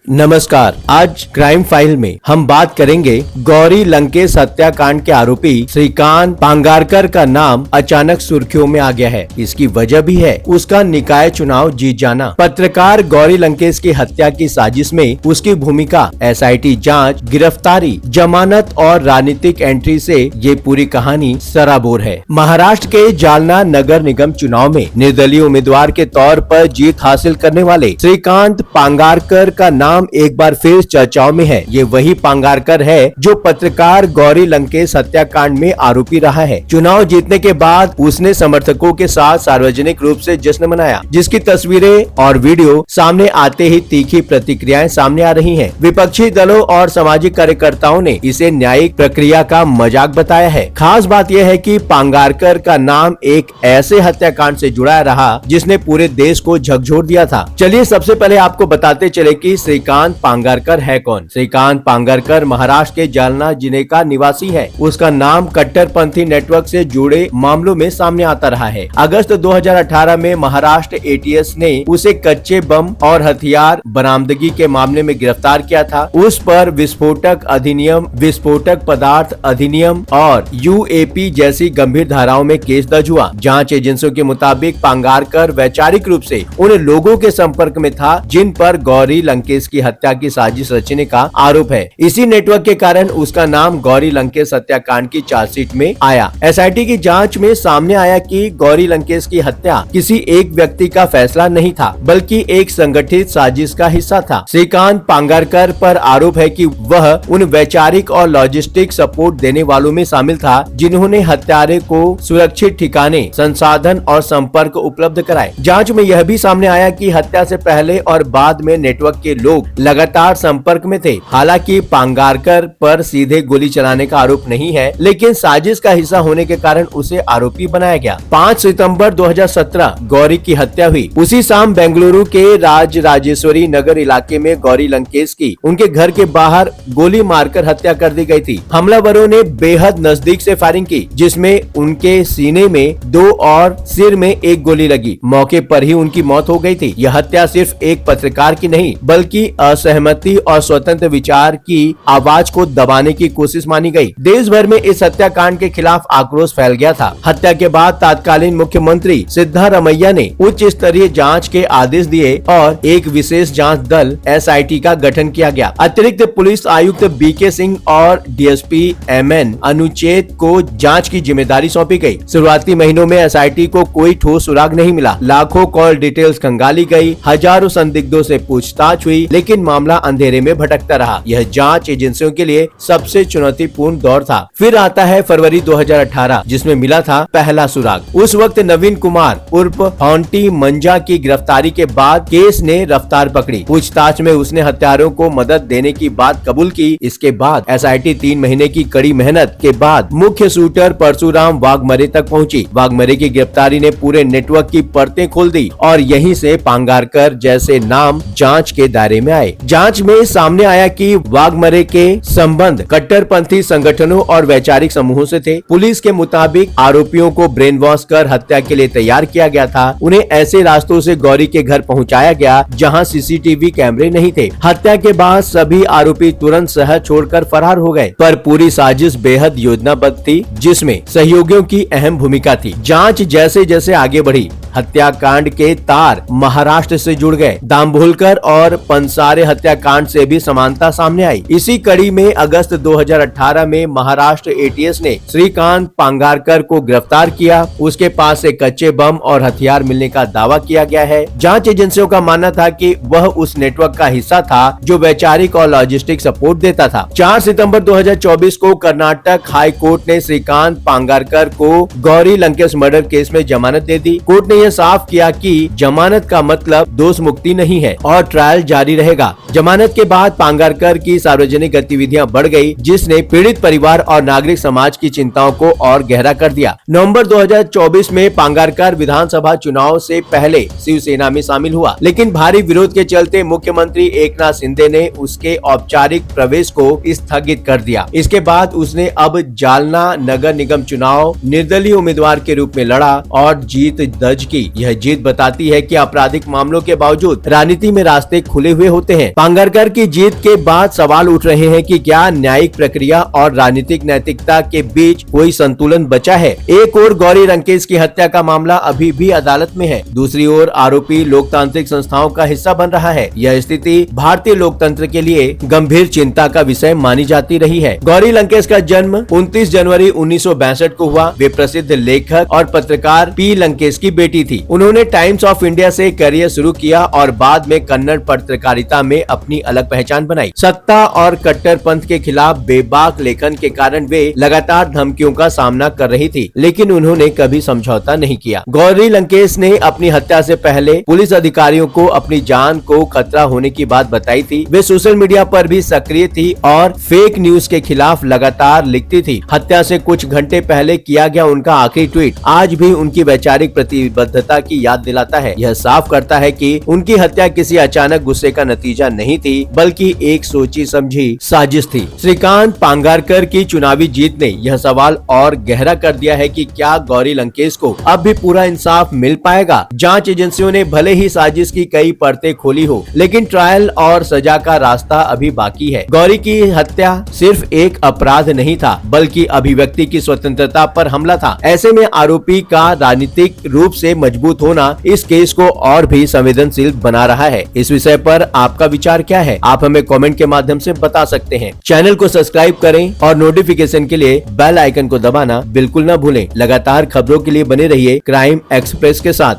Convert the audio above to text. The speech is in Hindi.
नमस्कार। आज क्राइम फाइल में हम बात करेंगे गौरी लंकेश हत्याकांड के आरोपी श्रीकांत पांगारकर का नाम अचानक सुर्खियों में आ गया है। इसकी वजह भी है उसका निकाय चुनाव जीत जाना। पत्रकार गौरी लंकेश की हत्या की साजिश में उसकी भूमिका, एसआईटी जांच, गिरफ्तारी, जमानत और राजनीतिक एंट्री से ये पूरी कहानी सराबोर है। महाराष्ट्र के जालना नगर निगम चुनाव में निर्दलीय उम्मीदवार के तौर पर जीत हासिल करने वाले श्रीकांत पांगारकर का नाम एक बार फिर चर्चाओं में है। ये वही पांगारकर है जो पत्रकार गौरी लंकेश हत्याकांड में आरोपी रहा है। चुनाव जीतने के बाद उसने समर्थकों के साथ सार्वजनिक रूप से जश्न मनाया, जिसकी तस्वीरें और वीडियो सामने आते ही तीखी प्रतिक्रियाएं सामने आ रही हैं। विपक्षी दलों और सामाजिक कार्यकर्ताओं ने इसे न्यायिक प्रक्रिया का मजाक बताया है। खास बात यह है कि पांगारकर का नाम एक ऐसे हत्याकांड से जुड़ा रहा जिसने पूरे देश को झकझोर दिया था। चलिए सबसे पहले आपको बताते चले कि श्रीकांत पांगारकर है कौन। श्रीकांत पांगारकर महाराष्ट्र के जालना जिले का निवासी है। उसका नाम कट्टरपंथी नेटवर्क से जुड़े मामलों में सामने आता रहा है। अगस्त 2018 में महाराष्ट्र एटीएस ने उसे कच्चे बम और हथियार बरामदगी के मामले में गिरफ्तार किया था। उस पर विस्फोटक अधिनियम, विस्फोटक पदार्थ अधिनियम और यूएपी जैसी गंभीर धाराओं में केस दर्ज हुआ। जांच एजेंसियों के मुताबिक पांगारकर वैचारिक रूप से उन लोगों के संपर्क में था जिन पर गौरी लंकेश की हत्या की साजिश रचने का आरोप है। इसी नेटवर्क के कारण उसका नाम गौरी लंकेश हत्याकांड की चार्जशीट में आया। एसआईटी की जांच में सामने आया कि गौरी लंकेश की हत्या किसी एक व्यक्ति का फैसला नहीं था, बल्कि एक संगठित साजिश का हिस्सा था। श्रीकांत पांगारकर पर आरोप है कि वह उन वैचारिक और लॉजिस्टिक सपोर्ट देने वालों में शामिल था जिन्होंने हत्यारे को सुरक्षित ठिकाने, संसाधन और संपर्क उपलब्ध कराए। जांच में यह भी सामने आया कि हत्या से पहले और बाद में नेटवर्क के लोग लगातार संपर्क में थे। हालांकि पांगारकर पर सीधे गोली चलाने का आरोप नहीं है, लेकिन साजिश का हिस्सा होने के कारण उसे आरोपी बनाया गया। 5 सितंबर 2017 गौरी की हत्या हुई। उसी शाम बेंगलुरु के राजेश्वरी नगर इलाके में गौरी लंकेश की उनके घर के बाहर गोली मारकर हत्या कर दी गई थी। हमलावरों ने बेहद नजदीक से फायरिंग की, जिसमें उनके सीने में 2 और सिर में 1 गोली लगी। मौके पर ही उनकी मौत हो गई थी। यह हत्या सिर्फ एक पत्रकार की नहीं, बल्कि असहमति और स्वतंत्र विचार की आवाज को दबाने की कोशिश मानी गई। देश भर में इस हत्याकांड के खिलाफ आक्रोश फैल गया था। हत्या के बाद तत्कालीन मुख्यमंत्री सिद्धारमैया ने उच्च स्तरीय जांच के आदेश दिए और एक विशेष जांच दल एसआईटी का गठन किया गया। अतिरिक्त पुलिस आयुक्त बीके सिंह और डीएसपी एमएन अनुचेत को जांच की जिम्मेदारी सौंपी गई। शुरुआती महीनों में एसआईटी को कोई ठोस सुराग नहीं मिला। लाखों कॉल डिटेल्स खंगाली गई, हजारों संदिग्धों से पूछताछ हुई, लेकिन मामला अंधेरे में भटकता रहा। यह जांच एजेंसियों के लिए सबसे चुनौतीपूर्ण दौर था। फिर आता है फरवरी 2018, जिसमें मिला था पहला सुराग। उस वक्त नवीन कुमार उर्फ हॉन्टी मंजा की गिरफ्तारी के बाद केस ने रफ्तार पकड़ी। पूछताछ में उसने हत्यारों को मदद देने की बात कबूल की। इसके बाद एसआईटी 3 महीने की कड़ी मेहनत के बाद मुख्य शूटर परशुराम वाघमरे तक पहुंची। वाघमरे की गिरफ्तारी ने पूरे नेटवर्क की परतें खोल दी और यहीं से पांगारकर जैसे नाम जांच के दायरे में आए। जांच में सामने आया कि वाघमरे के संबंध कट्टरपंथी संगठनों और वैचारिक समूहों से थे। पुलिस के मुताबिक आरोपियों को ब्रेन वॉश कर हत्या के लिए तैयार किया गया था। उन्हें ऐसे रास्तों से गौरी के घर पहुंचाया गया जहां सीसीटीवी कैमरे नहीं थे। हत्या के बाद सभी आरोपी तुरंत शहर छोड़कर फरार हो गए, पर पूरी साजिश बेहद योजनाबद्ध थी, जिसमें सहयोगियों की अहम भूमिका थी। जांच जैसे जैसे आगे बढ़ी, हत्याकांड के तार महाराष्ट्र से जुड़ गए। दाम्भोलकर और पंसारे हत्याकांड से भी समानता सामने आई। इसी कड़ी में अगस्त 2018 में महाराष्ट्र एटीएस ने श्रीकांत पांगारकर को गिरफ्तार किया। उसके पास से कच्चे बम और हथियार मिलने का दावा किया गया है। जांच एजेंसियों का मानना था कि वह उस नेटवर्क का हिस्सा था जो वैचारिक और लॉजिस्टिक सपोर्ट देता था। 4 सितंबर 2024 को कर्नाटक हाई कोर्ट ने श्रीकांत पांगारकर को गौरी लंकेश मर्डर केस में जमानत दे दी। कोर्ट ने यह साफ किया कि जमानत का मतलब दोष मुक्ति नहीं है और ट्रायल जारी रहेगा। जमानत के बाद पांगारकर की सार्वजनिक गतिविधियां बढ़ गई, जिसने पीड़ित परिवार और नागरिक समाज की चिंताओं को और गहरा कर दिया। नवंबर 2024 में पांगारकर विधानसभा चुनाव से पहले शिवसेना में शामिल हुआ, लेकिन भारी विरोध के चलते मुख्यमंत्री एकनाथ शिंदे ने उसके औपचारिक प्रवेश को स्थगित कर दिया। इसके बाद उसने अब जालना नगर निगम चुनाव निर्दलीय उम्मीदवार के रूप में लड़ा और जीत दर्ज की। यह जीत बताती है कि आपराधिक मामलों के बावजूद राजनीति में रास्ते खुले हुए होते हैं। पांगारकर की जीत के बाद सवाल उठ रहे हैं कि क्या न्यायिक प्रक्रिया और राजनीतिक नैतिकता के बीच कोई संतुलन बचा है। एक ओर गौरी लंकेश की हत्या का मामला अभी भी अदालत में है, दूसरी ओर आरोपी लोकतांत्रिक संस्थाओं का हिस्सा बन रहा है। यह स्थिति भारतीय लोकतंत्र के लिए गंभीर चिंता का विषय मानी जाती रही है। गौरी लंकेश का जन्म 29 जनवरी 1962 को हुआ। वे प्रसिद्ध लेखक और पत्रकार पी लंकेश की बेटी थी। उन्होंने टाइम्स ऑफ इंडिया से करियर शुरू किया और बाद में कन्नड़ पत्रकारिता में अपनी अलग पहचान बनाई। सत्ता और कट्टरपंथ के खिलाफ बेबाक लेखन के कारण वे लगातार धमकियों का सामना कर रही थी, लेकिन उन्होंने कभी समझौता नहीं किया। गौरी लंकेश ने अपनी हत्या से पहले पुलिस अधिकारियों को अपनी जान को खतरा होने की बात बताई थी। वे सोशल मीडिया पर भी सक्रिय थी और फेक न्यूज के खिलाफ लगातार लिखती थी। हत्या से कुछ घंटे पहले किया गया उनका आखिरी ट्वीट आज भी उनकी वैचारिक प्रतिबद्धता की याद दिलाता है। यह साफ करता है कि उनकी हत्या किसी अचानक गुस्से का नतीजा नहीं थी, बल्कि एक सोची समझी साजिश थी। श्रीकांत पांगारकर की चुनावी जीत ने यह सवाल और गहरा कर दिया है कि क्या गौरी लंकेश को अब भी पूरा इंसाफ मिल पाएगा। जांच एजेंसियों ने भले ही साजिश की कई परतें खोली हो, लेकिन ट्रायल और सजा का रास्ता अभी बाकी है। गौरी की हत्या सिर्फ एक अपराध नहीं था, बल्कि अभिव्यक्ति की स्वतंत्रता पर हमला था। ऐसे में आरोपी का राजनीतिक रूप से मजबूत होना इस केस को और भी संवेदनशील बना रहा है। इस विषय पर आपका विचार क्या है, आप हमें कमेंट के माध्यम से बता सकते हैं। चैनल को सब्सक्राइब करें और नोटिफिकेशन के लिए बेल आइकन को दबाना बिल्कुल न भूलें। लगातार खबरों के लिए बने रहिए क्राइम एक्सप्रेस के साथ।